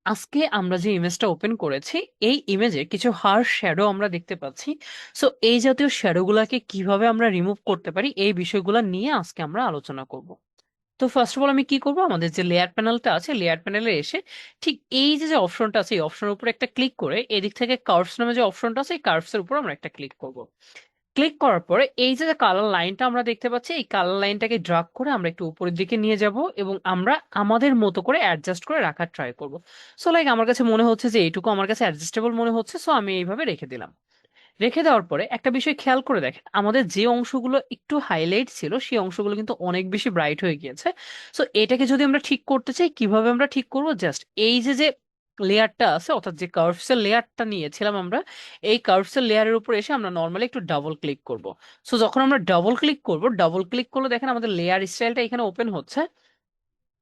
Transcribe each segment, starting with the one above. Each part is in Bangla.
আজকে আমরা যে ইমেজটা ওপেন করেছি এই ইমেজে কিছু হার্শ শ্যাডো আমরা দেখতে পাচ্ছি। সো এই জাতীয় শ্যাডো গুলাকে কিভাবে আমরা রিমুভ করতে পারি এই বিষয়গুলো নিয়ে আজকে আমরা আলোচনা করব। তো ফার্স্ট অফ অল আমি কি করব, আমাদের যে লেয়ার প্যানেলটা আছে লেয়ার প্যানেলে এসে ঠিক এই যে যে অপশনটা আছে এই অপশনের উপর একটা ক্লিক করে এদিক থেকে কার্ভস নামে যে অপশনটা আছে এই কার্ভস এর উপর আমরা একটা ক্লিক করব। ক্লিক করার পরে এই যে কালার লাইনটা আমরা দেখতে পাচ্ছি এই কালার লাইনটাকে ড্রাগ করে আমরা একটু উপরের দিকে নিয়ে যাব এবং আমরা আমাদের মতো করে অ্যাডজাস্ট করে রাখার ট্রাই করব। সো লাইক আমার কাছে মনে হচ্ছে যে এইটুকু আমার কাছে অ্যাডজাস্টেবল মনে হচ্ছে, সো আমি এইভাবে রেখে দিলাম। রেখে দেওয়ার পরে একটা বিষয় খেয়াল করে দেখেন, আমাদের যে অংশগুলো একটু হাইলাইট ছিল সেই অংশগুলো কিন্তু অনেক বেশি ব্রাইট হয়ে গিয়েছে। সো এটাকে যদি আমরা ঠিক করতে চাই কিভাবে আমরা ঠিক করব, জাস্ট এই যে যে লেয়ারটা আছে অর্থাৎ যে কার্ভস এর লেয়ারটা নিয়েছিলাম আমরা, এই কার্ভস এর লেয়ারের উপর এসে আমরা নর্মালি একটু ডাবল ক্লিক করব। সো যখন আমরা ডাবল ক্লিক করব, ডাবল ক্লিক করলে দেখেন আমাদের লেয়ার স্টাইলটা এখানে ওপেন হচ্ছে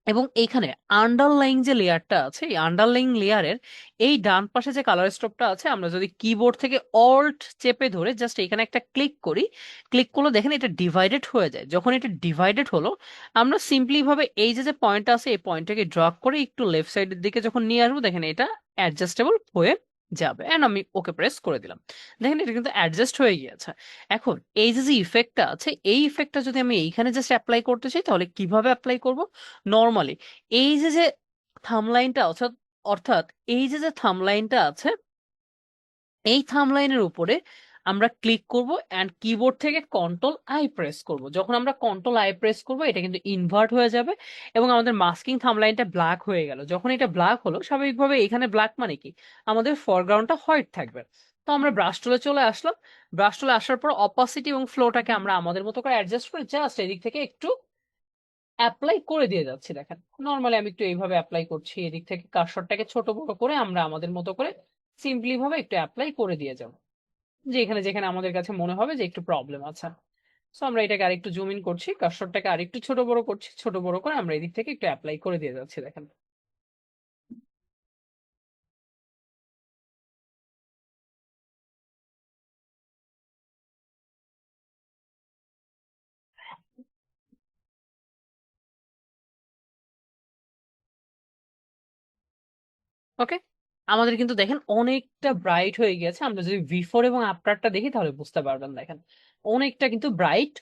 এবং এইখানে আন্ডারলাইং যে লেয়ারটা আছে এই আন্ডারলাইং লেয়ারের এই ডান পাশে যে কালার স্টপটা আছে আমরা যদি কিবোর্ড থেকে অল্ট চেপে ধরে জাস্ট এখানে একটা ক্লিক করি, ক্লিক করলে দেখেন এটা ডিভাইডেড হয়ে যায়। যখন এটা ডিভাইডেড হলো আমরা সিম্পলি ভাবে এই যে যে পয়েন্ট আছে এই পয়েন্টটাকে ড্রগ করে একটু লেফট সাইডের দিকে যখন নিয়ে আসবো দেখেন এটা অ্যাডজাস্টেবল হয়ে যাবে। এন্ড আমি ওকে প্রেস করে দিলাম, দেখেন এটা কিন্তু অ্যাডজাস্ট হয়ে গিয়েছে। এখন এই যে যে ইফেক্টটা আছে এই ইফেক্টটা যদি আমি এইখানে জাস্ট অ্যাপ্লাই করতে চাই তাহলে কিভাবে অ্যাপ্লাই করব, নর্মালি এই যে যে থামলাইনটা অর্থাৎ অর্থাৎ এই যে যে থামলাইনটা আছে এই থামলাইনের উপরে আমরা ক্লিক করব অ্যান্ড কিবোর্ড থেকে কন্ট্রোল আই প্রেস করব। যখন আমরা কন্ট্রোল আই প্রেস করব এটা কিন্তু ইনভার্ট হয়ে যাবে এবং আমাদের মাস্কিং থামলাইনটা ব্ল্যাক হয়ে গেল। যখন এটা ব্ল্যাক হলো স্বাভাবিকভাবে এখানে ব্ল্যাক মানে কি আমাদের ফরগ্রাউন্ডটা হোয়াইট থাকবে। তো আমরা ব্রাশ টুলে চলে আসলাম, ব্রাশ টুলে আসার পর অপাসিটি এবং ফ্লোটাকে আমরা আমাদের মতো করে অ্যাডজাস্ট করে জাস্ট এদিক থেকে একটু অ্যাপ্লাই করে দিয়ে যাচ্ছি। দেখেন নর্মালি আমি একটু এইভাবে অ্যাপ্লাই করছি, এদিক থেকে কার্সরটাকে ছোট বড় করে আমরা আমাদের মতো করে সিম্পলি ভাবে একটু অ্যাপ্লাই করে দিয়ে যাব, যে এখানে যেখানে আমাদের কাছে মনে হবে যে একটু প্রবলেম আছে। সো আমরা এটাকে আরেকটু জুম ইন করছি, কার্সরটাকে আরেকটু ছোট বড় করছি, ছোট বড় করে আমরা এদিক থেকে একটু অ্যাপ্লাই করে দিয়ে যাচ্ছি। দেখেন ওকে, আমাদের কিন্তু দেখেন অনেকটা ব্রাইট হয়ে গেছে। আমরা যদি V4 এবং আফটারটা দেখি তাহলে বুঝতে পারবেন, দেখেন অনেকটা কিন্তু ব্রাইট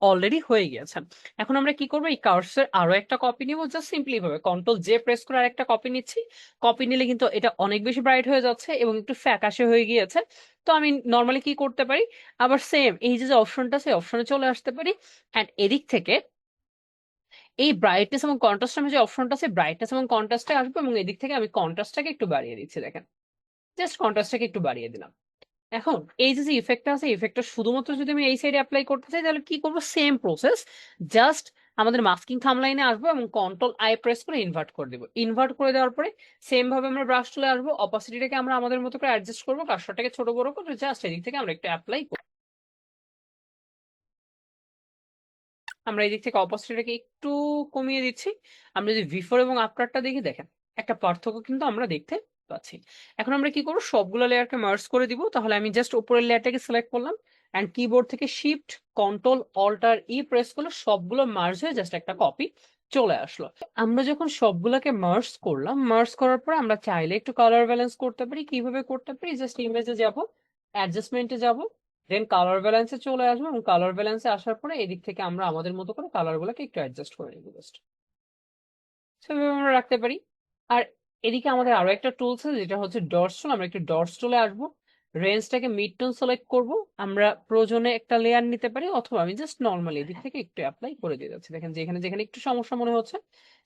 অলরেডি হয়ে গিয়েছে। এখন আমরা কি করবো, এই কার্সের আরো একটা কপি নিব, জাস্ট সিম্পলি ভাবে কন্ট্রোল জে প্রেস করে আরেকটা কপি নিচ্ছি। কপি নিলে কিন্তু এটা অনেক বেশি ব্রাইট হয়ে যাচ্ছে এবং একটু ফ্যাকাশে হয়ে গিয়েছে। তো আমি নর্মালি কি করতে পারি, আবার সেম এই যে অপশনটা সেই অপশনে চলে আসতে পারি অ্যান্ড এদিক থেকে এই ব্রাইটনেস এবং কন্ট্রাস্ট নামে যে অপশনটা আছে ব্রাইটনেস এবং কন্ট্রাস্টে আসবে এবং এদিক থেকে আমি কন্ট্রাস্টটাকে একটু বাড়িয়ে দিচ্ছি। দেখেন জাস্ট কন্ট্রাস্টটাকে একটু বাড়িয়ে দিলাম। এখন এই যে যে ইফেক্টটা আছে ইফেক্টটা শুধুমাত্র যদি আমি এই সাইডে অ্যাপ্লাই করতে চাই তাহলে কি করবো, সেম প্রসেস, জাস্ট আমাদের মাস্কিং থামলাইনে আসবো এবং কন্ট্রোল আই প্রেস করে ইনভার্ট করে দেবো। ইনভার্ট করে দেওয়ার পরে সেম ভাবে আমরা ব্রাশ চলে আসবো, অপাসিটিটাকে আমরা আমাদের মতো করে অ্যাডজাস্ট করবো, কার্সরটাকে ছোট বড় করে জাস্ট এদিক থেকে আমরা একটু অ্যাপ্লাই করবো। আমরা এই দিক থেকে অপোজিটটাকে একটু কমিয়ে দিচ্ছি। আমরা যদি V4 এবং আফটারটা দেখি দেখেন একটা পার্থক্য কিন্তু আমরা দেখতে পাচ্ছি। এখন আমরা কি করবো, সবগুলো লেয়ারকে মার্জ করে দিব। তাহলে আমি জাস্ট উপরের লেয়ারটাকে সিলেক্ট করলাম অ্যান্ড কিবোর্ড থেকে shift control alt E press করলে সবগুলো মার্জ হয়ে জাস্ট একটা কপি চলে আসলো। আমরা যখন সবগুলোকে মার্জ করলাম, মার্জ করার পর আমরা চাইলে একটু কালার ব্যালেন্স করতে পারি। কিভাবে করতে পারি, জাস্ট ইমেজে যাব, অ্যাডজাস্টমেন্টে যাব, দেন কালার ব্যালেন্সে চলে আসবো এবং কালার ব্যালেন্সে আসার পরে এদিক থেকে আমরা আমাদের মতো করে কালার গুলোকে একটু অ্যাডজাস্ট করে নিবো জাস্ট, সেভাবে আমরা রাখতে পারি। আর এদিকে আমাদের আরো একটা টুলস আছে যেটা হচ্ছে ডটস টুল। আমরা একটু ডটস টুলে আসবো, রেঞ্জটাকে মিড টোন সিলেক্ট করব। আমরা প্রয়োজনে একটা লেয়ার নিতে পারি অথবা আমি জাস্ট নর্মালি এদিক থেকে একটু অ্যাপ্লাই করে দিয়ে যাচ্ছি। দেখেন যেখানে যেখানে একটু সমস্যা মনে হচ্ছে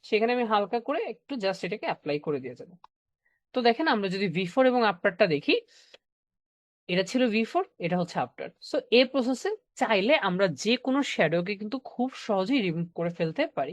সেখানে আমি হালকা করে একটু জাস্ট এটাকে অ্যাপ্লাই করে দিয়ে যাবো। তো দেখেন আমরা যদি V4 এবং আফটারটা দেখি, এটা ছিল V4, এটা হচ্ছে আফটার। সো এই প্রসেসে চাইলে আমরা যে কোনো শ্যাডোকে কিন্তু খুব সহজেই রিমুভ করে ফেলতে পারি।